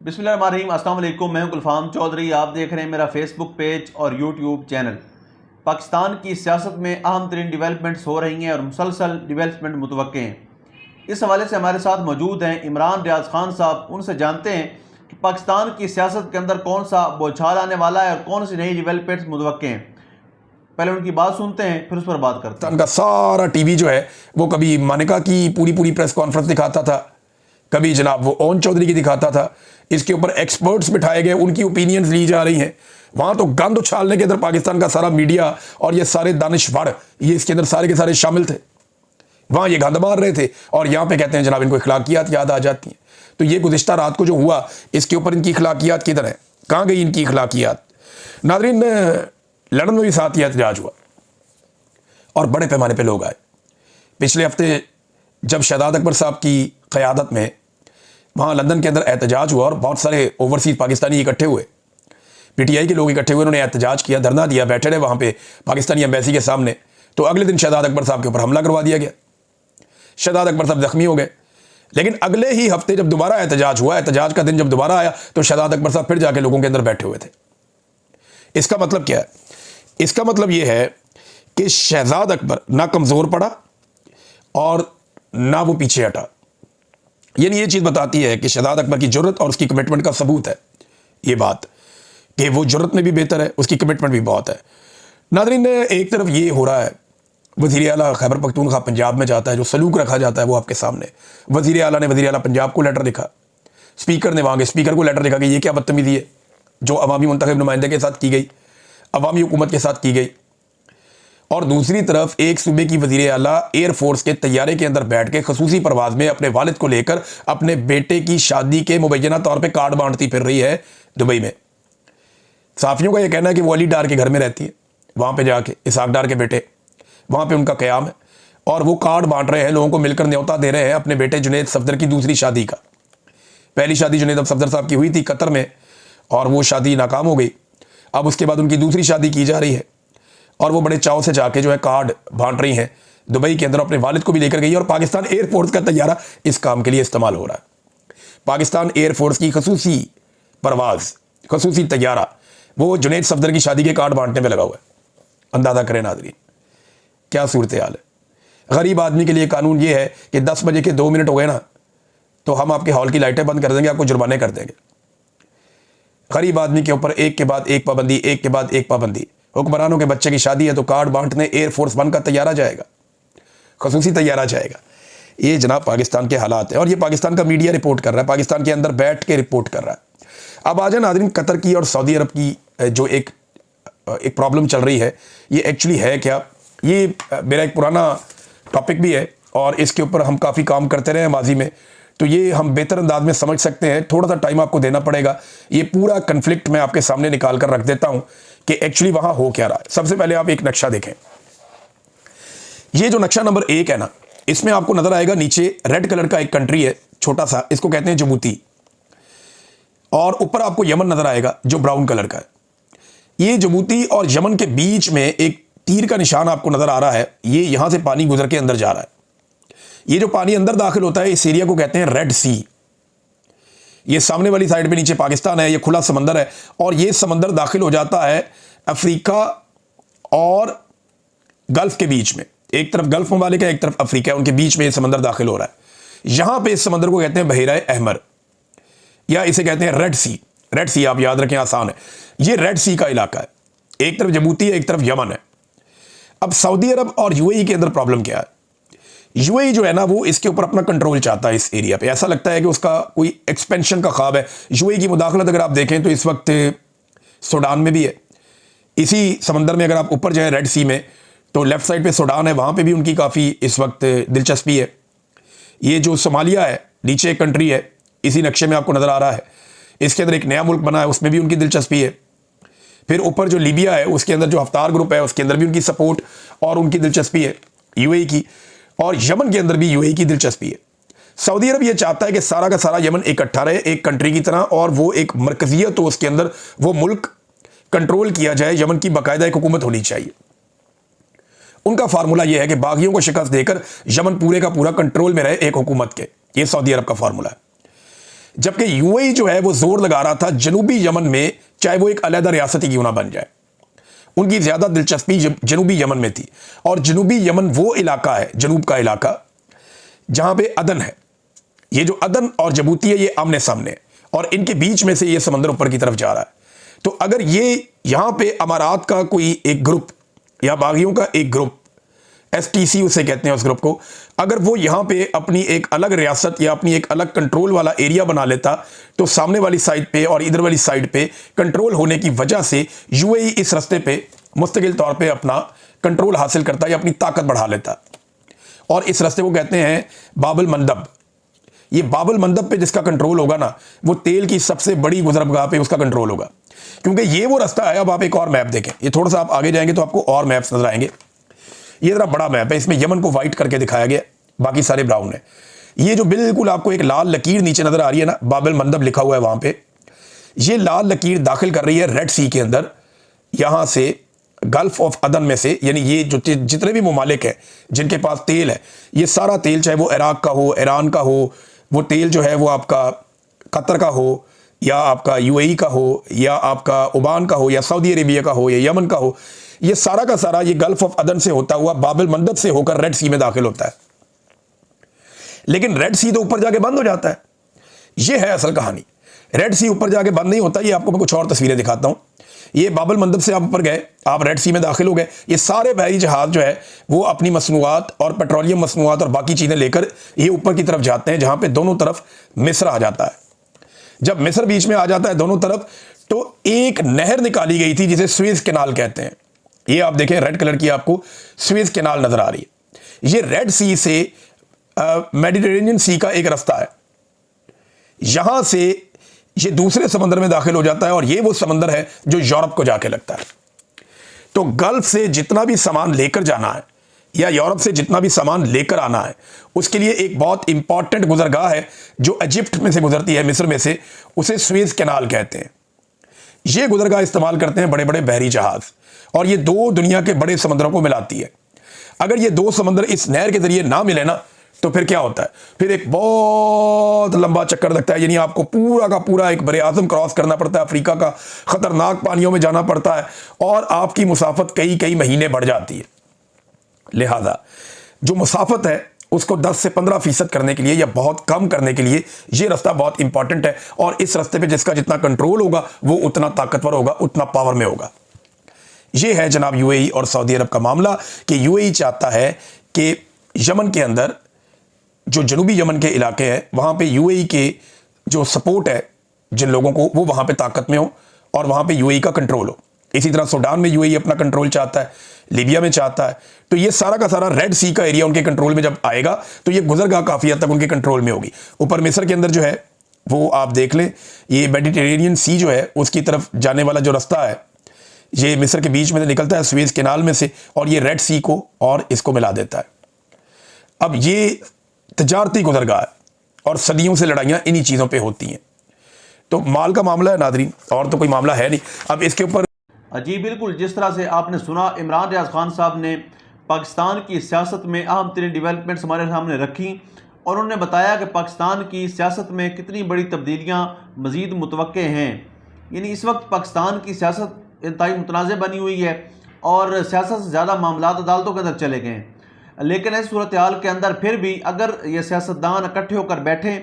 बिस्मिल्लाहिर्रहमानिर्रहीम, अस्सलाम वालेकुम। मैं हूं गुलफाम चौधरी। आप देख रहे हैं मेरा फेसबुक पेज और यूट्यूब चैनल। पाकिस्तान की सियासत में अहम तरीन डिवेलपमेंट्स हो रही हैं और मुसलसल डिवेलपमेंट मुतवक्के हैं। इस हवाले से हमारे साथ मौजूद हैं इमरान रियाज खान साहब। उनसे जानते हैं कि पाकिस्तान की सियासत के अंदर कौन सा बौछार आने वाला है और कौन सी नई डिवेलपमेंट्स मुतवक्के हैं। पहले उनकी बात सुनते हैं, फिर उस पर बात करते हैं। का सारा टीवी जो है वो कभी मानिका की पूरी प्रेस कॉन्फ्रेंस दिखाता था, कभी जनाब वो ओन चौधरी की दिखाता था। इसके ऊपर एक्सपर्ट्स बिठाए गए, उनकी ओपिनियंस ली जा रही हैं। वहां तो गंद उछालने के अंदर पाकिस्तान का सारा मीडिया और ये सारे दानिशवर ये इसके अंदर सारे के सारे शामिल थे। वहां ये गंद मार रहे थे और यहां पे कहते हैं जनाब इनको इखलाकियात याद आ जाती हैं। तो ये गुज़िश्ता रात को जो हुआ इसके ऊपर इनकी इखलाकियात किधर है, कहां गई इनकी इखलाकियात। नाज़रीन, लंदन में भी साथ यह एहतजाज हुआ और बड़े पैमाने पे लोग आए। पिछले हफ्ते जब शहजाद अकबर साहब की क़यादत में वहाँ लंदन के अंदर एहतजाज हुआ और बहुत सारे ओवरसीज पाकिस्तानी इकट्ठे हुए, पीटीआई के लोग इकट्ठे हुए, उन्होंने एहतजाज किया, धरना दिया, बैठे रहे वहाँ पे पाकिस्तानी एम्बेसी के सामने। तो अगले दिन शहजाद अकबर साहब के ऊपर हमला करवा दिया गया। शहजाद अकबर साहब जख्मी हो गए। लेकिन अगले ही हफ्ते जब दोबारा एहतजाज हुआ, एहतजाज का दिन जब दोबारा आया तो शहजाद अकबर साहब फिर जाके लोगों के अंदर बैठे हुए थे। इसका मतलब क्या है? इसका मतलब यह है कि शहजाद अकबर ना कमज़ोर पड़ा और ना वो पीछे हटा। यानी ये चीज़ बताती है कि शहजाद अकबर की जुर्रत और उसकी कमिटमेंट का सबूत है ये बात कि वो जुर्रत में भी बेहतर है, उसकी कमिटमेंट भी बहुत है। नाज़रीन, एक तरफ ये हो रहा है, वज़ीर आला खैबर पख्तूनख्वा पंजाब में जाता है, जो सलूक रखा जाता है वो आपके सामने। वज़ीर आला ने वज़ीर आला पंजाब को लेटर लिखा, स्पीकर ने वहाँ के स्पीकर को लेटर लिखा कि ये क्या बदतमीज़ी है जो अवामी मुंतखब नुमाइंदे के साथ की गई, अवामी हुकूमत के साथ की गई। और दूसरी तरफ एक सूबे की वज़ीर आला एयरफोर्स के तैयारे के अंदर बैठ के खसूसी परवाज़ में अपने वालिद को लेकर अपने बेटे की शादी के मुबैना तौर पे कार्ड बांटती फिर रही है दुबई में। साफियों का यह कहना है कि वो अली डार के घर में रहती है, वहाँ पे जाके इसहाक डार के बेटे, वहाँ पे उनका क़याम है और वो कार्ड बांट रहे हैं, लोगों को मिलकर न्योता दे रहे हैं अपने बेटे जुनैद सफदर की दूसरी शादी का। पहली शादी जुनैद सफदर साहब की हुई थी कतर में और वो शादी नाकाम हो गई। अब उसके बाद उनकी दूसरी शादी की जा रही है और वो बड़े चाव से जाके जो है कार्ड बांट रही हैं दुबई के अंदर। अपने वालिद को भी लेकर गई और पाकिस्तान एयरफोर्स का तैयारा इस काम के लिए इस्तेमाल हो रहा है। पाकिस्तान एयरफोर्स की खसूसी परवाज़, खसूसी तैयारा वो जुनैद सफदर की शादी के कार्ड बांटने में लगा हुआ है। अंदाज़ा करें नाज़रीन क्या सूरत हाल है। गरीब आदमी के लिए कानून ये है कि 10 बजे के 2 मिनट हो गए ना तो हम आपके हॉल की लाइटें बंद कर देंगे, आपको जुर्माने कर देंगे। गरीब आदमी के ऊपर एक के बाद एक पाबंदी, एक के बाद एक पाबंदी। हुक्मरानों के बच्चे की शादी है तो कार्ड बांटने एयरफोर्स 1 का तैयारा जाएगा, खसूसी तैयारा जाएगा। ये जनाब पाकिस्तान के हालात है और ये पाकिस्तान का मीडिया रिपोर्ट कर रहा है, पाकिस्तान के अंदर बैठ के रिपोर्ट कर रहा है। अब आ जाए नाज़रीन, कतर की और सऊदी अरब की जो एक प्रॉब्लम चल रही है, ये एक्चुअली है क्या? ये मेरा एक पुराना टॉपिक भी है और इसके ऊपर हम काफ़ी काम करते रहे हैं माजी में, तो ये हम बेहतर अंदाज में समझ सकते हैं। थोड़ा सा टाइम आपको देना पड़ेगा। ये पूरा कन्फ्लिक्ट मैं आपके सामने निकाल कर रख देता हूं कि एक्चुअली वहां हो क्या रहा है। सबसे पहले आप एक नक्शा देखें। ये जो नक्शा नंबर 1 है ना, इसमें आपको नजर आएगा नीचे रेड कलर का एक कंट्री है छोटा सा, इसको कहते हैं जिबूती, और ऊपर आपको यमन नजर आएगा जो ब्राउन कलर का है। ये जिबूती और यमन के बीच में एक तीर का निशान आपको नजर आ रहा है। ये यहां से पानी गुजर के अंदर जा रहा है। ये जो पानी अंदर दाखिल होता है इस एरिया को कहते हैं रेड सी। ये सामने वाली साइड पे नीचे पाकिस्तान है, ये खुला समंदर है और ये समंदर दाखिल हो जाता है अफ्रीका और गल्फ के बीच में। एक तरफ गल्फ ममालिक है, एक तरफ अफ्रीका है, उनके बीच में ये समंदर दाखिल हो रहा है। यहां पे इस समंदर को कहते हैं बहीरा अहमर या इसे कहते हैं रेड सी। रेड सी आप याद रखें, आसान है। ये रेड सी का इलाका है, एक तरफ जिबूती है, एक तरफ यमन है। अब सऊदी अरब और यूएई के अंदर प्रॉब्लम क्या है? यूएई जो है ना वो इसके ऊपर अपना कंट्रोल चाहता है इस एरिया पे। ऐसा लगता है कि उसका कोई एक्सपेंशन का ख्वाब है। यूएई की मुदाखलत अगर आप देखें तो इस वक्त सूडान में भी है, इसी समंदर में। अगर आप ऊपर जाए रेड सी में तो लेफ्ट साइड पे सूडान है, वहां पे भी उनकी काफ़ी इस वक्त दिलचस्पी है। ये जो सोमालिया है नीचे एक कंट्री है, इसी नक्शे में आपको नज़र आ रहा है, इसके अंदर एक नया मुल्क बना है, उसमें भी उनकी दिलचस्पी है। फिर ऊपर जो लीबिया है उसके अंदर जो हफ्तार ग्रुप है उसके अंदर भी उनकी सपोर्ट और उनकी दिलचस्पी है यूएई की, और यमन के अंदर भी यूएई की दिलचस्पी है। सऊदी अरब ये चाहता है कि सारा का सारा यमन इकट्ठा रहे एक कंट्री की तरह और वो एक मरकजियत हो, उसके अंदर वो मुल्क कंट्रोल किया जाए, यमन की बाकायदा एक हुकूमत होनी चाहिए। उनका फार्मूला यह है कि बागियों को शिकस्त देकर यमन पूरे का पूरा कंट्रोल में रहे एक हुकूमत के। ये सऊदी अरब का फार्मूला है। जबकि यूएई जो है वो जोर लगा रहा था जनूबी यमन में चाहे वो एक अलहदा रियासत ही क्यों ना बन जाए। उनकी ज्यादा दिलचस्पी जनूबी यमन में थी, और जनूबी यमन वो इलाका है, जनूब का इलाका, जहां पे अदन है। ये जो अदन और जबूती है ये आमने सामने, और इनके बीच में से ये समंदर ऊपर की तरफ जा रहा है। तो अगर ये यहां पे अमारात का कोई एक ग्रुप या बागियों का एक ग्रुप, STC उसे कहते हैं उस ग्रुप को, अगर वो यहां पे अपनी एक अलग रियासत या अपनी एक अलग कंट्रोल वाला एरिया बना लेता, तो सामने वाली साइड पे और इधर वाली साइड पे कंट्रोल होने की वजह से यूएई इस रास्ते पे मुस्तकिल तौर पे अपना कंट्रोल हासिल करता या अपनी ताकत बढ़ा लेता। और इस रास्ते को कहते हैं बाबुल मंदब। ये बाबुल मंदब पे जिसका कंट्रोल होगा ना, वो तेल की सबसे बड़ी गुजरगाह पे उसका कंट्रोल होगा, क्योंकि ये वो रास्ता है। अब आप एक और मैप देखें, ये थोड़ा सा आप आगे जाएंगे तो आपको और मैप्स नजर आएंगे। ये जरा बड़ा मैप है, इसमें यमन को व्हाइट करके दिखाया गया, बाकी सारे ब्राउन है। ये जो बिल्कुल आपको एक लाल लकीर नीचे नजर आ रही है ना, बाबुल मंदब लिखा हुआ है वहां पे, ये लाल लकीर दाखिल कर रही है रेड सी के अंदर, यहां से गल्फ ऑफ अदन में से। यानी ये जो जितने भी ममालिक हैं जिनके पास तेल है, ये सारा तेल चाहे वो इराक का हो, ईरान का हो, वो तेल जो है वो आपका कतर का हो, या आपका यूएई का हो, या आपका ओमान का हो, या सऊदी अरेबिया का हो, या यमन का हो, ये सारा का सारा ये गल्फ ऑफ अदन से होता हुआ बाबुल मंदब से होकर रेड सी में दाखिल होता है। लेकिन रेड सी तो ऊपर जाके बंद हो जाता है। ये है असल कहानी। रेड सी ऊपर जाके बंद नहीं होता। ये आपको मैं कुछ और तस्वीरें दिखाता हूं। ये बाबुल मंदब से आप ऊपर गए, आप रेड सी में दाखिल हो गए, ये सारे बहरी जहाज जो है वो अपनी मसनूआत और पेट्रोलियम मसनूआत और बाकी चीजें लेकर ये ऊपर की तरफ जाते हैं, जहां पे दोनों तरफ मिस्र आ जाता है। जब मिस्र बीच में आ जाता है दोनों तरफ, तो एक नहर निकाली गई थी जिसे स्वेज कैनाल कहते हैं। ये आप देखें रेड कलर की आपको स्वेज कैनाल नजर आ रही है। ये रेड सी से मेडिटेरेनियन सी का एक रास्ता है, यहां से ये दूसरे समंदर में दाखिल हो जाता है, और ये वो समंदर है जो यूरोप को जाके लगता है। तो गल्फ से जितना भी सामान लेकर जाना है या यूरोप से जितना भी सामान लेकर आना है, उसके लिए एक बहुत इंपॉर्टेंट गुजरगाह है जो इजिप्ट में से गुजरती है, मिस्र में से, उसे स्वेज कैनाल कहते हैं। ये गुजरगाह इस्तेमाल करते हैं बड़े बड़े बहरी जहाज, और ये दो दुनिया के बड़े समंदरों को मिलाती है। अगर ये दो समंदर इस नहर के जरिए ना मिले ना, तो फिर क्या होता है, फिर एक बहुत लंबा चक्कर लगता है। यानी आपको पूरा का पूरा एक बरे आजम क्रॉस करना पड़ता है, अफ्रीका का खतरनाक पानियों में जाना पड़ता है, और आपकी मुसाफत कई कई महीने बढ़ जाती है। लिहाजा जो मुसाफत है उसको 10 से 15% करने के लिए या बहुत कम करने के लिए ये रास्ता बहुत इंपॉर्टेंट है, और इस रास्ते पे जिसका जितना कंट्रोल होगा वो उतना ताकतवर होगा, उतना पावर में होगा। ये है जनाब यूएई और सऊदी अरब का मामला कि यूएई चाहता है कि यमन के अंदर जो जनूबी यमन के इलाके हैं वहां पे यूएई के जो सपोर्ट है जिन लोगों को, वो वहां पे ताकत में हो और वहां पे यूएई का कंट्रोल हो। इसी तरह सूडान में यूएई अपना कंट्रोल चाहता है, लीबिया में चाहता है। तो ये सारा का सारा रेड सी का एरिया उनके कंट्रोल में जब आएगा तो ये गुजरगाह काफी हद तक उनके कंट्रोल में होगी। ऊपर मिस्र के अंदर जो है वो आप देख लें, ये मेडिटेरेनियन सी जो है उसकी तरफ जाने वाला जो रास्ता है ये मिस्र के बीच में से निकलता है स्वेज कैनाल में से, और ये रेड सी को और इसको मिला देता है। अब ये तजारती गुजरगाह है और सदियों से लड़ाइयां इन्हीं चीजों पे होती हैं। तो माल का मामला है नादरीन, और तो कोई मामला है नहीं। अब इसके ऊपर जी बिल्कुल, जिस तरह से आपने सुना, इमरान रियाज खान साहब ने पाकिस्तान की सियासत में अहम तरीन डेवलपमेंट्स हमारे सामने रखी, और उन्होंने बताया कि पाकिस्तान की सियासत में कितनी बड़ी तब्दीलियां मज़ीद मुतवक्के हैं। यानी इस वक्त पाकिस्तान की सियासत इंतहाई मुतनाज़ बनी हुई है, और सियासत से ज़्यादा मामलात अदालतों के अंदर चले गए हैं। लेकिन इस सूरत हाल के अंदर फिर भी अगर ये सियासतदान इकट्ठे होकर बैठें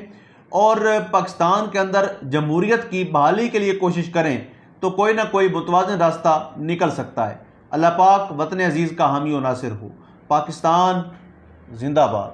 और पाकिस्तान के अंदर जमहूरियत की बहाली के लिए कोशिश करें, तो कोई ना कोई मुतवाज़िन रास्ता निकल सकता है। अल्लाह पाक वतन अजीज़ का हामी और नासिर हो। पाकिस्तान जिंदाबाद।